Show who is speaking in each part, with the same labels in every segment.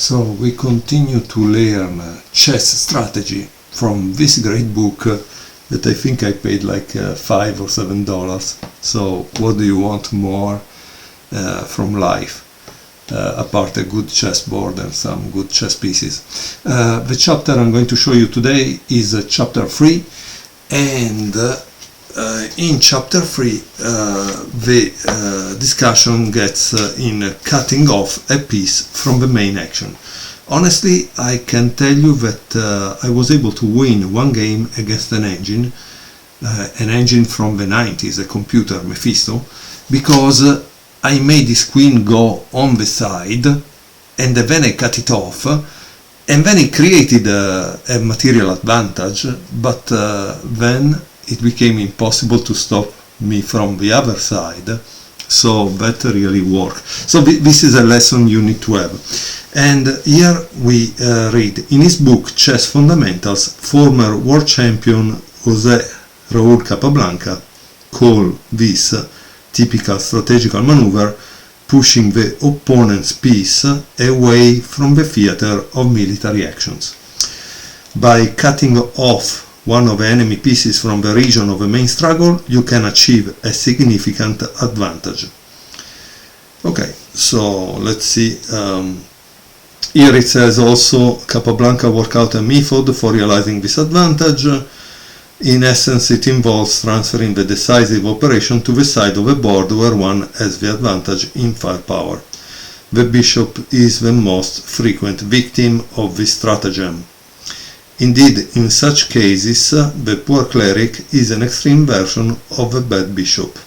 Speaker 1: So we continue to learn chess strategy from this great book that I think I paid like $5 or $7. So what do you want more from life apart a good chessboard and some good chess pieces? The chapter I'm going to show you today is chapter 3, and in chapter 3 the discussion gets in cutting off a piece from the main action. Honestly, I can tell you that I was able to win one game against an engine from the 90s, a computer, Mephisto, because I made this queen go on the side and then I cut it off, and then it created a material advantage, but then it became impossible to stop me from the other side, so that really worked. So this is a lesson you need to have. And here we read in his book Chess Fundamentals, former world champion José Raúl Capablanca called this typical strategical maneuver pushing the opponent's piece away from the theater of military actions. By cutting off one of the enemy pieces from the region of the main struggle, you can achieve a significant advantage. Okay, so let's see. Here it says also Capablanca worked out a method for realizing this advantage. In essence, it involves transferring the decisive operation to the side of the board where one has the advantage in firepower. The bishop is the most frequent victim of this stratagem. Indeed, in such cases, the poor cleric is an extreme version of a bad bishop.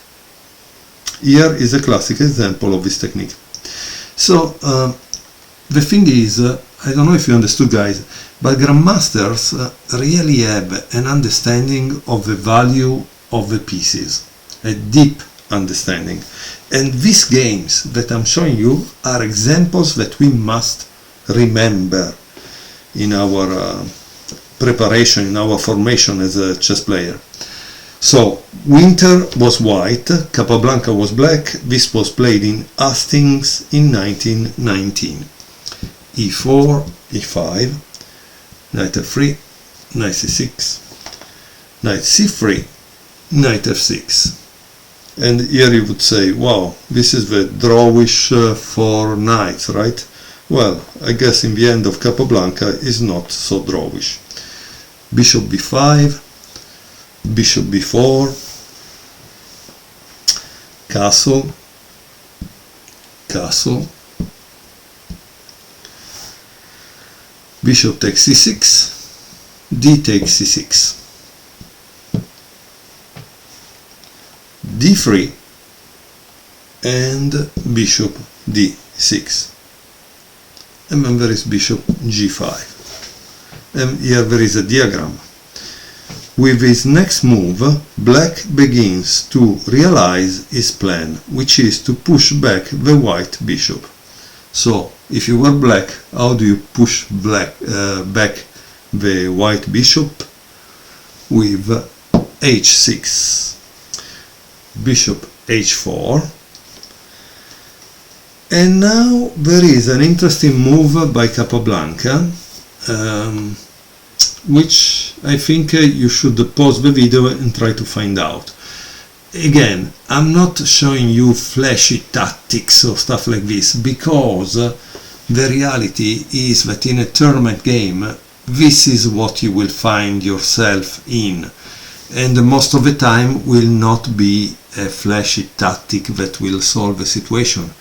Speaker 1: Here is a classic example of this technique. So, the thing is, I don't know if you understood, guys, but grandmasters really have an understanding of the value of the pieces, a deep understanding. And these games that I'm showing you are examples that we must remember in our preparation, in our formation as a chess player. So, Winter was white, Capablanca was black. This was played in Hastings in 1919. e4, e5, knight f3, knight c6, knight c3, knight f6. And here you would say, wow, this is the drawish for knights, right? Well, I guess in the end of Capablanca is not so drawish. Bishop b5, bishop b4, castle, castle, bishop takes c6, d takes c6, d3, and bishop d6. And then there is bishop g5. And here there is a diagram. With his next move, black begins to realize his plan, which is to push back the white bishop. So, if you were black, how do you push back the white bishop? With h6, bishop h4, and now there is an interesting move by Capablanca, which I think you should pause the video and try to find out. Again, I'm not showing you flashy tactics or stuff like this, because the reality is that in a tournament game, this is what you will find yourself in, and most of the time will not be a flashy tactic that will solve the situation.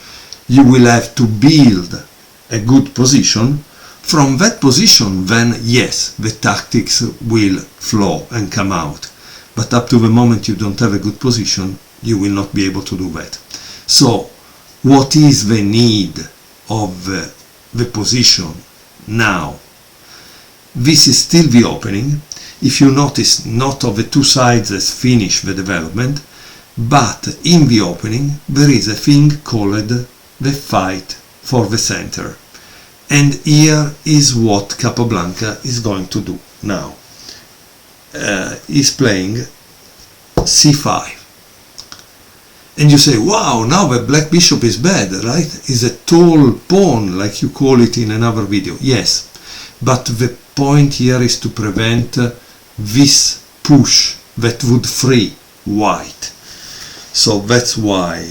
Speaker 1: You will have to build a good position. From that position, then yes, the tactics will flow and come out. But up to the moment you don't have a good position, you will not be able to do that. So, what is the need of the position now? This is still the opening. If you notice, not of the two sides has finished the development, but in the opening there is a thing called the fight for the center. And here is what Capablanca is going to do now. He's playing c5. And you say, wow, now the black bishop is bad, right? Is a tall pawn, like you call it in another video. Yes, but the point here is to prevent this push that would free white. So that's why,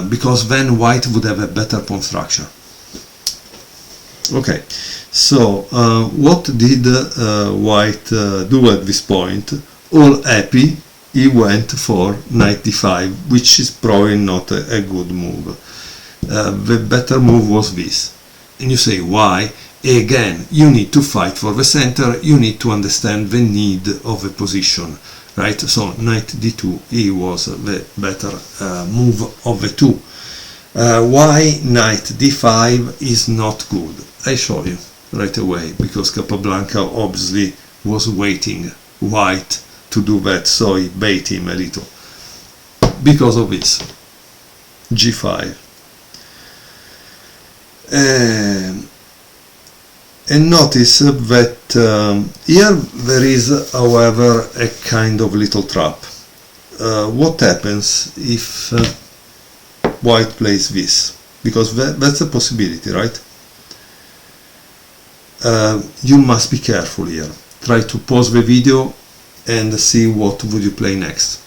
Speaker 1: because then white would have a better pawn structure. Okay, so what did white do at this point? All happy, he went for knight d5, which is probably not a good move. The better move was this. And you say, why? Again, you need to fight for the center, you need to understand the need of a position, right? So knight d2, he was the better move of the two. Why knight d5 is not good? I show you right away, because Capablanca obviously was waiting white to do that, so he bait him a little. Because of this, g5. And notice that here there is, however, a kind of little trap. What happens if white plays this? Because that's a possibility, right? You must be careful here. Try to pause the video and see what would you play next,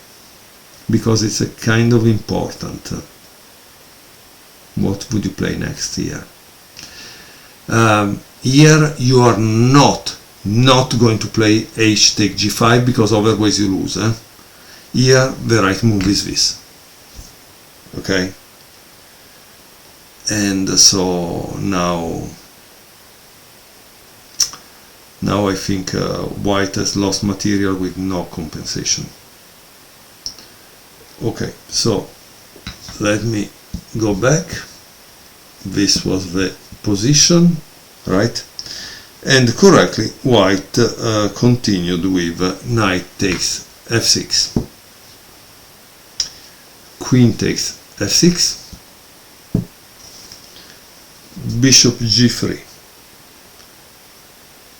Speaker 1: because it's a kind of important. What would you play next here? Here you are not going to play h take g5, because otherwise you lose. Here the right move is this. Okay? And so now I think white has lost material with no compensation. Okay, so let me go back. This was the position, right? And correctly, white continued with knight takes f6, queen takes f6, bishop g3,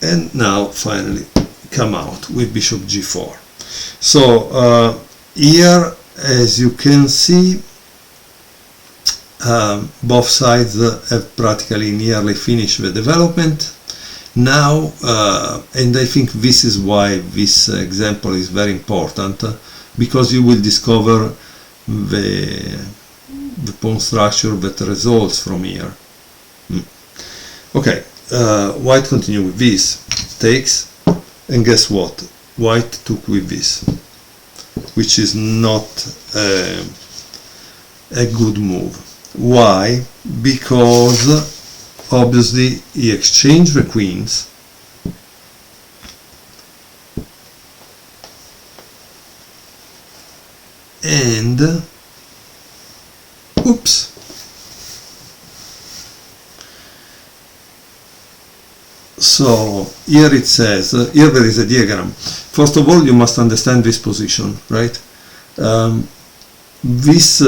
Speaker 1: and now finally come out with bishop g4. So here, as you can see, both sides have practically nearly finished the development. Now, and I think this is why this example is very important, because you will discover the pawn structure that results from here. Okay, white continue with this, takes, and guess what? White took with this, which is not a good move. Why? Because obviously he exchanged the queens, and oops, so here it says, here there is a diagram. First of all, you must understand this position, right? This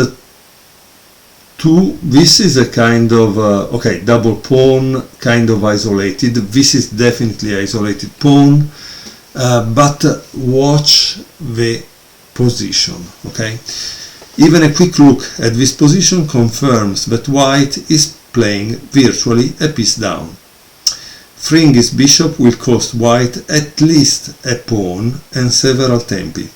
Speaker 1: is a kind of, okay, double pawn, kind of isolated. This is definitely isolated pawn, but watch the position, okay? Even a quick look at this position confirms that white is playing virtually a piece down. Freeing his bishop will cost white at least a pawn and several tempi.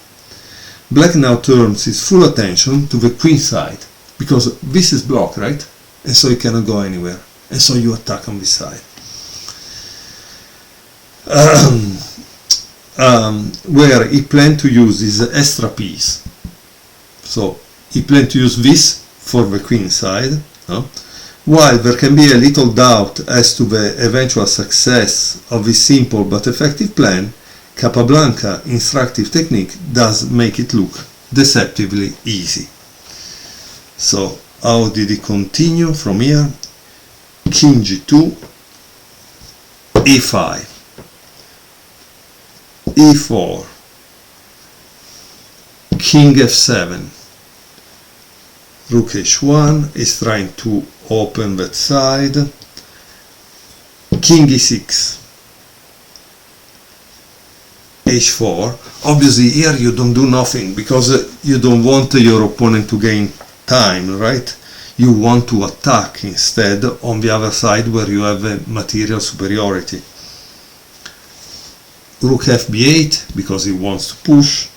Speaker 1: Black now turns his full attention to the queen side, because this is blocked, right? And so he cannot go anywhere. And so you attack on this side. Where he planned to use his extra piece. So he planned to use this for the queen side. While there can be a little doubt as to the eventual success of this simple but effective plan, Capablanca instructive technique does make it look deceptively easy. So how did he continue from here? King g2, e5, e4, king f7, rook h1 is trying to open that side, king e6, h4. Obviously here you don't do nothing because you don't want your opponent to gain time, right? You want to attack instead on the other side where you have a material superiority. Rook fb8 because he wants to push,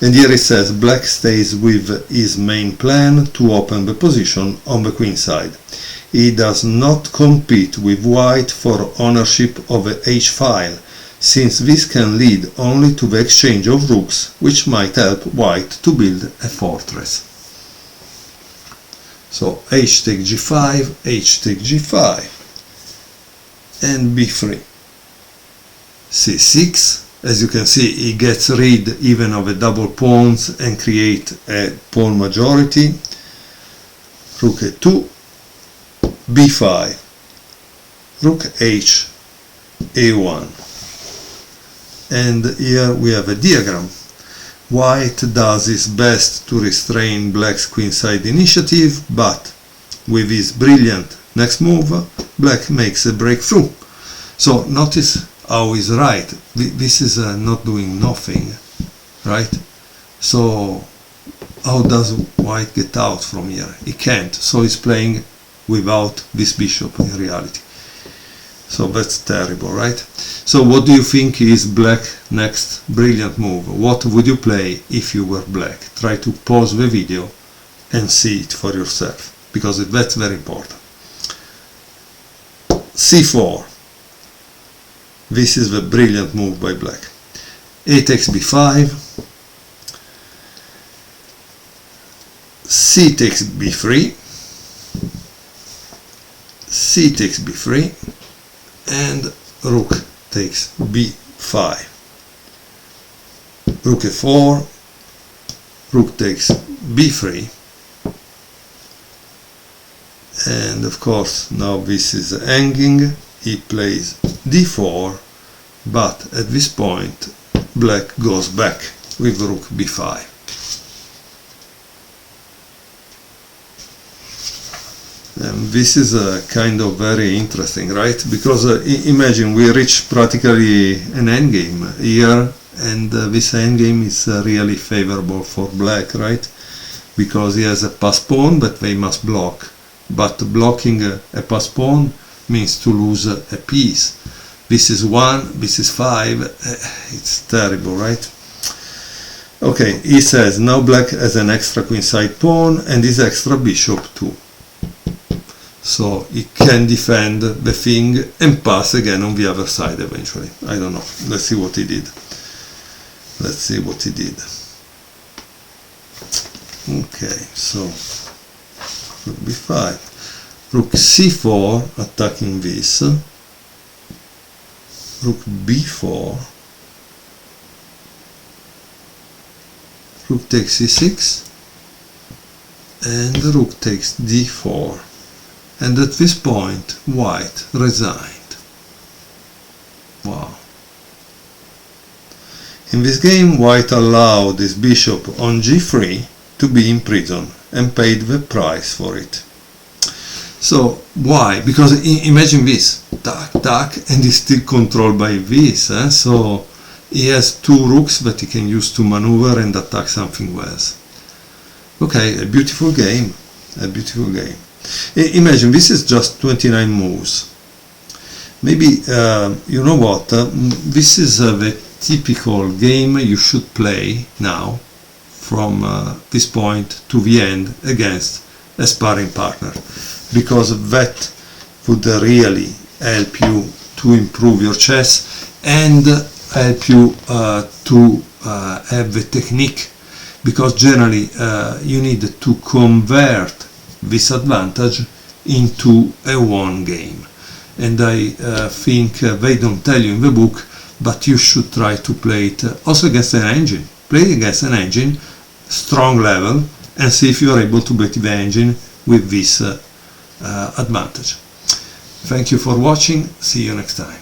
Speaker 1: and here it says black stays with his main plan to open the position on the queen side. He does not compete with white for ownership of a h-file, since this can lead only to the exchange of rooks, which might help white to build a fortress. So h take g5, h take g5, and b3. c6. As you can see, he gets rid even of the double pawns and create a pawn majority. Rook a2, b5, rook h, a1. And here we have a diagram. White does his best to restrain black's queenside initiative, but with his brilliant next move, black makes a breakthrough. So notice how he's right. This is not doing nothing, right? So how does white get out from here? He can't, so he's playing without this bishop in reality. So that's terrible, right? So what do you think is black next brilliant move? What would you play if you were black? Try to pause the video and see it for yourself, because that's very important. c4. This is the brilliant move by black. A takes b5, c takes b3, c takes b3, and rook takes b5. Rook a4, rook takes b3, and of course now this is hanging. He plays d4, but at this point black goes back with rook b5. And this is kind of very interesting, right? Because imagine we reach practically an endgame here, and this endgame is really favorable for black, right? Because he has a pass pawn that they must block, but blocking a pass pawn means to lose a piece. This is 1, this is 5, it's terrible, right? Okay, he says now black has an extra queenside pawn and his extra bishop too. So he can defend the thing and pass again on the other side eventually. I don't know. Let's see what he did. Let's see what he did. Okay, so rook b5. Rook c4 attacking this. Rook b4. Rook takes c6. And the rook takes d4. And at this point, white resigned. Wow. In this game, white allowed his bishop on g3 to be imprisoned and paid the price for it. So, why? Because imagine this, tack, tack, and he's still controlled by this. So, he has two rooks that he can use to maneuver and attack something else. Okay, a beautiful game. A beautiful game. Imagine this is just 29 moves. Maybe you know what, this is the typical game you should play now from this point to the end against a sparring partner, because that would really help you to improve your chess and help you to have the technique, because generally you need to convert this advantage into a won game. And I think they don't tell you in the book, but you should try to play it also against an engine. Play against an engine, strong level, and see if you are able to beat the engine with this advantage. Thank you for watching. See you next time.